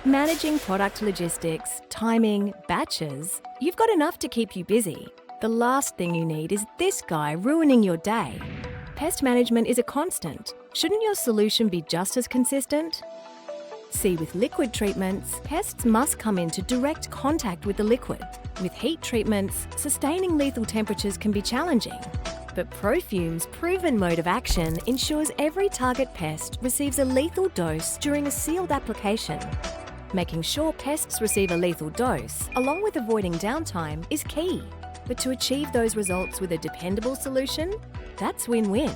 Managing product logistics, timing, batches, you've got enough to keep you busy. The last thing you need is this guy ruining your day. Pest management is a constant. Shouldn't your solution be just as consistent? See, with liquid treatments, pests must come into direct contact with the liquid. With heat treatments, sustaining lethal temperatures can be challenging. But Profume's proven mode of action ensures every target pest receives a lethal dose during a sealed application. Making sure pests receive a lethal dose, along with avoiding downtime, is key. But to achieve those results with a dependable solution, that's win-win.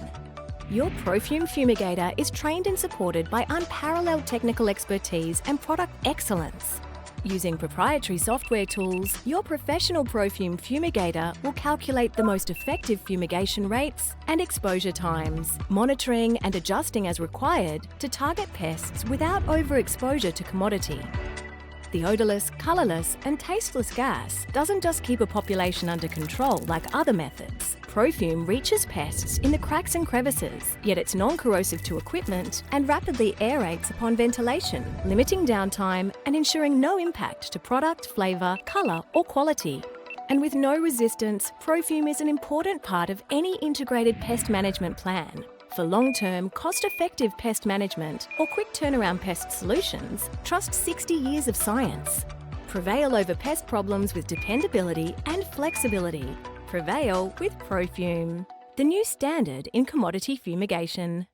Your Profume fumigator is trained and supported by unparalleled technical expertise and product excellence. Using proprietary software tools, your professional Profume fumigator will calculate the most effective fumigation rates and exposure times, monitoring and adjusting as required to target pests without overexposure to commodity. The odourless, colourless and tasteless gas doesn't just keep a population under control like other methods. Profume reaches pests in the cracks and crevices, yet it's non-corrosive to equipment and rapidly aerates upon ventilation, limiting downtime and ensuring no impact to product, flavour, colour or quality. And with no resistance, Profume is an important part of any integrated pest management plan. For long-term, cost-effective pest management or quick turnaround pest solutions, trust 60 years of science. Prevail over pest problems with dependability and flexibility. Prevail with Profume, the new standard in commodity fumigation.